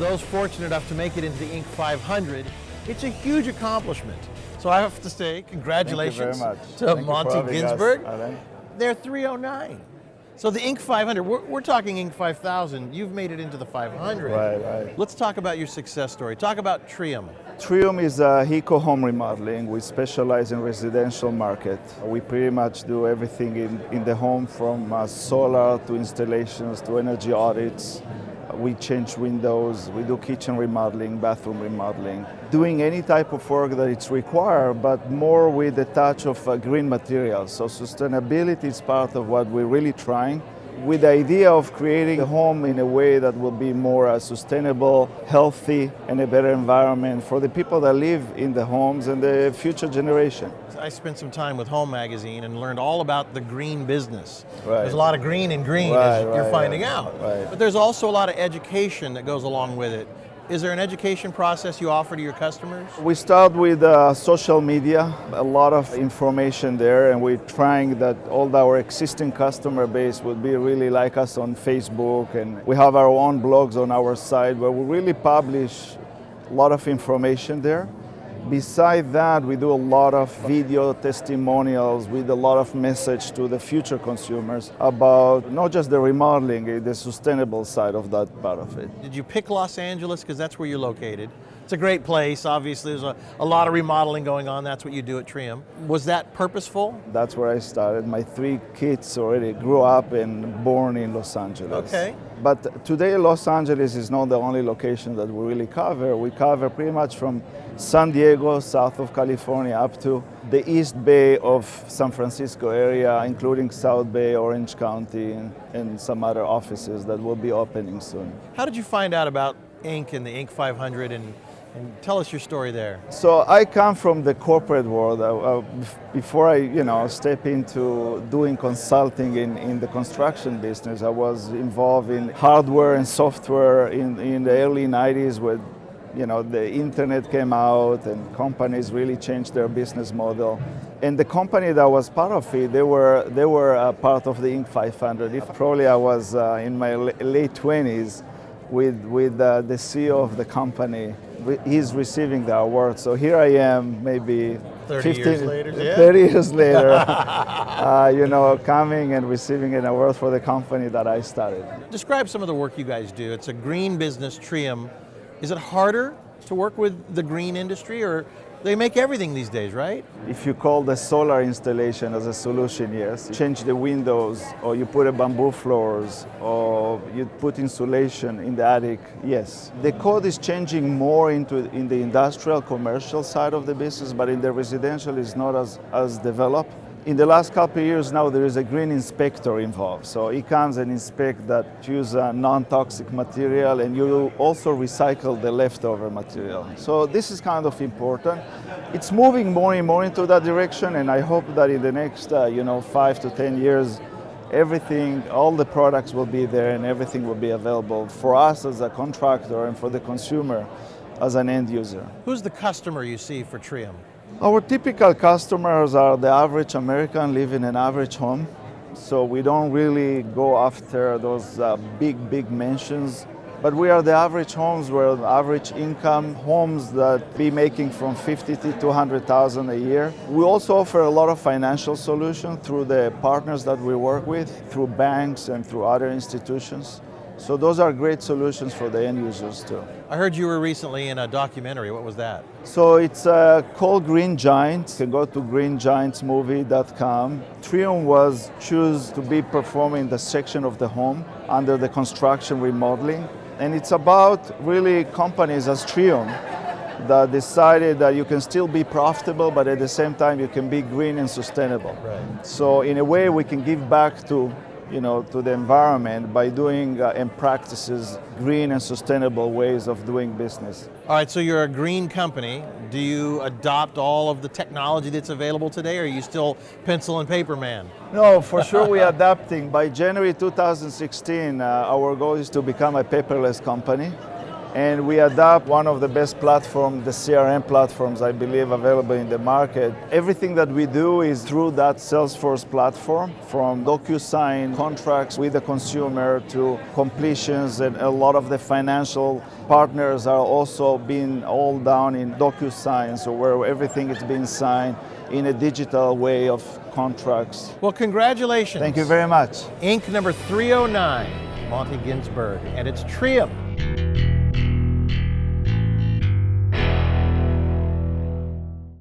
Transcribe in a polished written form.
those fortunate enough to make it into the Inc. 500, it's a huge accomplishment. So I have to say, congratulations to Moty Ginsburg. They're 309. So the Inc. 500, we're talking Inc. 5000. You've made it into the 500. Right. Let's talk about your success story. Talk about Treeium. Treeium is a eco-home remodeling. We specialize in residential market. We pretty much do everything in the home, from solar to installations to energy audits. We change windows, we do kitchen remodeling, bathroom remodeling, doing any type of work that it's required, but more with a touch of green materials. So sustainability is part of what we're really trying, with the idea of creating a home in a way that will be more sustainable, healthy, and a better environment for the people that live in the homes and the future generation. I spent some time with Home Magazine and learned all about the green business. Right. There's a lot of green in green, as you're finding out. Right. But there's also a lot of education that goes along with it. Is there an education process you offer to your customers? We start with social media, a lot of information there, and we're trying that all our existing customer base would be really like us on Facebook, and we have our own blogs on our site where we really publish a lot of information there. Besides that, we do a lot of video testimonials with a lot of message to the future consumers about not just the remodeling, the sustainable side of that part of it. Did you pick Los Angeles because that's where you're located? It's a great place. Obviously, there's a lot of remodeling going on. That's what you do at Treeium. Was that purposeful? That's where I started. My 3 kids already grew up and born in Los Angeles. Okay. But today, Los Angeles is not the only location that we really cover. We cover pretty much from San Diego, south of California, up to the East Bay of San Francisco area, including South Bay, Orange County, and some other offices that will be opening soon. How did you find out about Inc. and the Inc. 500 and tell us your story there. So I come from the corporate world. Before I step into doing consulting in the construction business, I was involved in hardware and software in the early 90s when the internet came out and companies really changed their business model. And the company that was part of it, they were part of the Inc. 500. Probably I was in my late 20s with the CEO of the company. He's receiving the award. So here I am, maybe 30 years later, 30 years later, coming and receiving an award for the company that I started. Describe some of the work you guys do. It's a green business, Treeium. Is it harder to work with the green industry, or they make everything these days, right? If you call the solar installation as a solution, yes. Change the windows, or you put a bamboo floors, or you put insulation in the attic, yes. The code is changing more in the industrial, commercial side of the business, but in the residential is not as developed. In the last couple of years now, there is a green inspector involved. So he comes and inspects that use a non-toxic material, and you also recycle the leftover material. So this is kind of important. It's moving more and more into that direction, and I hope that in the next 5 to 10 years, everything, all the products will be there and everything will be available for us as a contractor and for the consumer as an end user. Who's the customer you see for Treeium? Our typical customers are the average American living in an average home. So we don't really go after those big mansions, but we are the average homes where average income homes that be making from 50 to 200,000 a year. We also offer a lot of financial solutions through the partners that we work with, through banks and through other institutions. So those are great solutions for the end users too. I heard you were recently in a documentary. What was that? So it's called Green Giants. You can go to greengiantsmovie.com. Treeium was chosen to be performing the section of the home under the construction remodeling. And it's about really companies as Treeium that decided that you can still be profitable, but at the same time you can be green and sustainable. Right. So in a way we can give back to the environment by doing and practices green and sustainable ways of doing business. All right, so you're a green company. Do you adopt all of the technology that's available today, or are you still pencil and paper man? No, for sure we're adapting. By January 2016, our goal is to become a paperless company. And we adopt one of the best platforms, the CRM platforms, I believe, available in the market. Everything that we do is through that Salesforce platform, from DocuSign contracts with the consumer to completions, and a lot of the financial partners are also being all down in DocuSign, so where everything is being signed in a digital way of contracts. Well, congratulations. Thank you very much. Inc. number 309, Moty Ginsburg, and it's Treeium.